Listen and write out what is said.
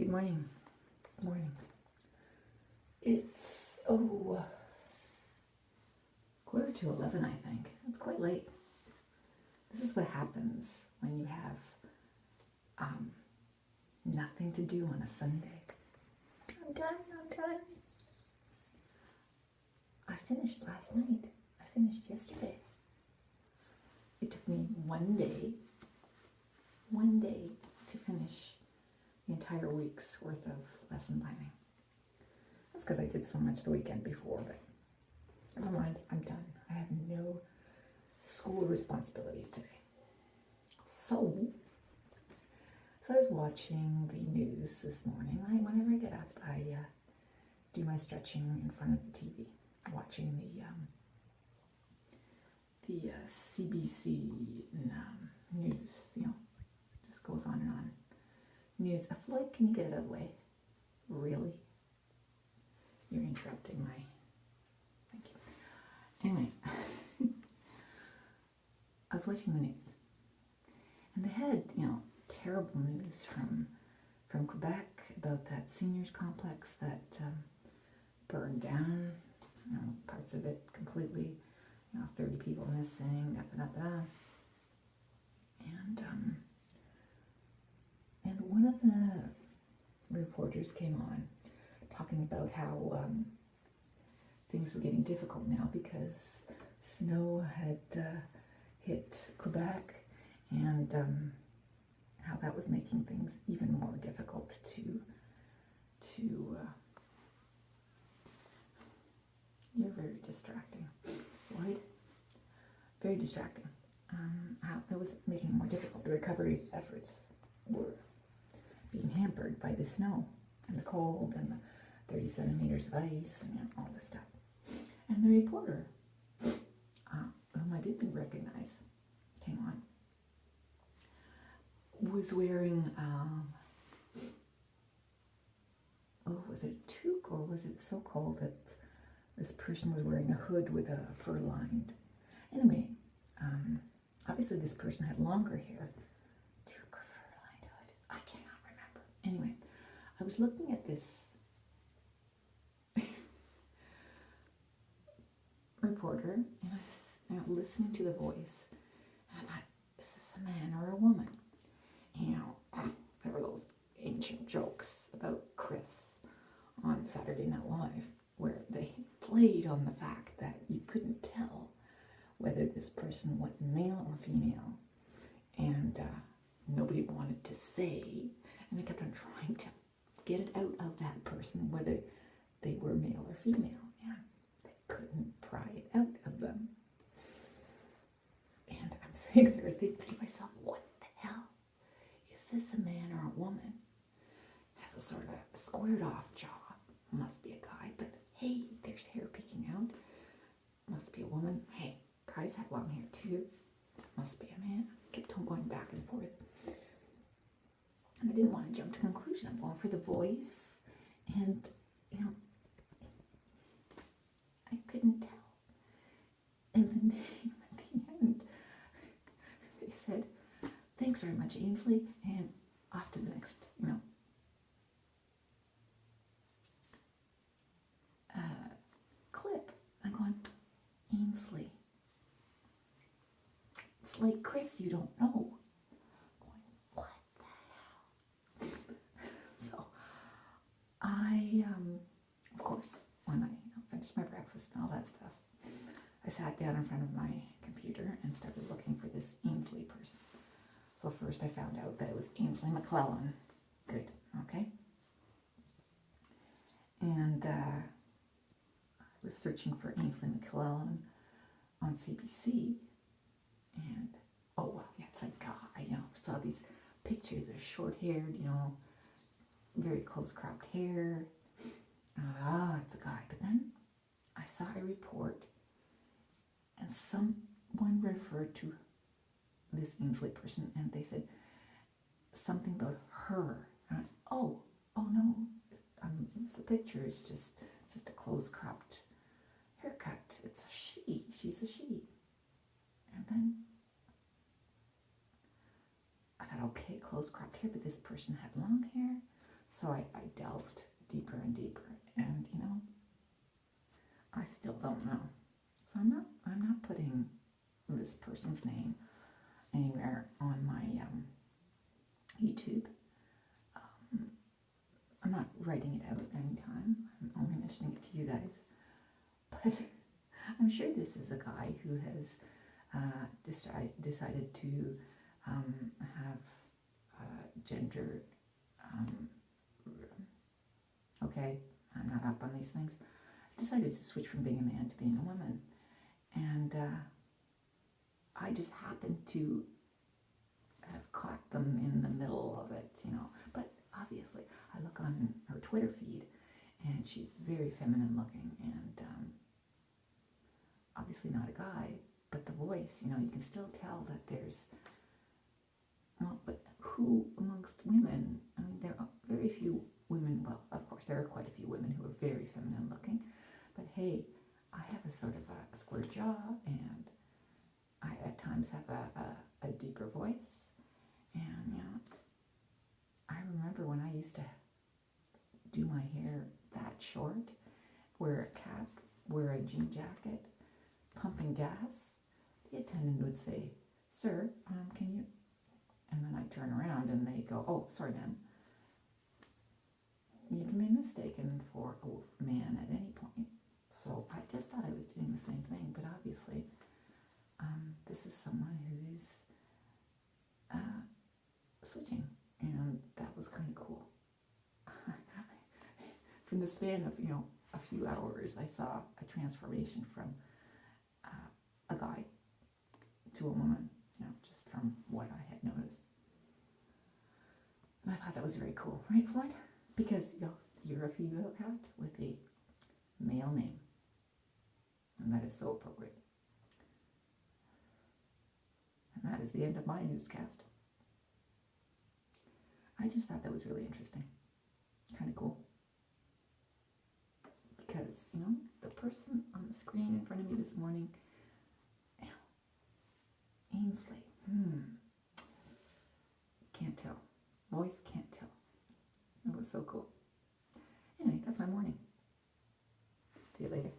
Good morning. Good morning. It's, 11:15, I think. It's quite late. This is what happens when you have nothing to do on a Sunday. I'm done. I finished last night. I finished yesterday. It took me one day to finish the entire week's worth of lesson planning. That's because I did so much the weekend before, but never mind, I'm done. I have no school responsibilities today. So I was watching the news this morning. Whenever I get up, I do my stretching in front of the TV, watching the CBC news, just goes on and on. News. Floyd, can you get it out of the way? Really? You're interrupting my... Thank you. Anyway, I was watching the news, and they had, terrible news from Quebec about that seniors complex that burned down, parts of it completely, 30 people missing, and one of the reporters came on talking about how things were getting difficult now because snow had hit Quebec, and how that was making things even more difficult to you're very distracting, Floyd. Very distracting. How it was making it more difficult. The recovery efforts were being hampered by the snow and the cold and the 30 centimeters of ice and all this stuff. And the reporter, whom I didn't recognize, came on, was wearing, was it a toque, or was it so cold that this person was wearing a hood with a fur-lined? Anyway, obviously this person had longer hair. Toque or fur-lined hood? I cannot remember. Anyway, I was looking at this reporter, and I was listening to the voice, and I thought, is this a man or a woman? There were those ancient jokes about Chris on Saturday Night Live, where they played on the fact that you couldn't tell whether this person was male or female, and nobody wanted to say, and they kept on trying to get it out of that person whether they were male or female, and they couldn't pry it out of them. And I'm sitting there thinking to myself, what the hell? Is this a man or a woman? Has a sort of squared off jaw. Must be a guy, but hey, there's hair peeking out. Must be a woman. Hey, guys have long hair too. Must be a man. I kept on going back and forth. And I didn't want to jump to conclusion. I'm going for the voice. And, I couldn't tell. And then at the end, they said, thanks very much, Ainsley. And off to the next, clip. I'm going, Ainsley. It's like Chris you don't know. Going, what the hell? So I, of course, when I finished my breakfast and all that stuff, I sat down in front of my computer and started looking for this Ainsley person. So first I found out that it was Ainsley McClellan. Good, okay. And I was searching for Ainsley McClellan on CBC, and it's a guy, saw these pictures of short-haired, very close-cropped hair. It's a guy. But then I saw a report, and someone referred to this Ainsley person, and they said something about her. And I went, oh no, the picture is just a close-cropped haircut. It's a she. She's a she. And then I thought, okay, close-cropped hair, but this person had long hair. So I delved deeper and deeper, and you know, I still don't know. So I'm not putting this person's name anywhere on my YouTube. I'm not writing it out anytime. I'm only mentioning it to you guys. But I'm sure this is a guy who has decided to have gender. Okay, I'm not up on these things. Decided to switch from being a man to being a woman, and I just happened to have caught them in the middle of it, you know. But obviously, I look on her Twitter feed, and she's very feminine looking, and obviously not a guy, but the voice, you know, you can still tell that there's, well, but who amongst women, I mean, there are very few women, well, of course, there are quite a few women who are very feminine looking, but hey, I have a sort of a square jaw, and I at times have a deeper voice, and, you know, I remember when I used to do my hair that short, wear a cap, wear a jean jacket, pumping gas, the attendant would say, "Sir, can you," and then I'd turn around and they go, "Oh, sorry, ma'am." You can be mistaken for a man at any point. So I just thought I was doing the same thing, but obviously this is someone who is switching, and that was kind of cool. From the span of, you know, a few hours, I saw a transformation from a guy to a woman, you know, just from what I had noticed. And I thought that was very cool, right, Floyd? Because you're a female cat with a male name, and that is so appropriate. And that is the end of my newscast. I just thought that was really interesting, kind of cool. Because, you know, the person on the screen in front of me this morning, Ainsley, can't tell. Voice can't tell. It was so cool. Anyway, that's my morning. See you later.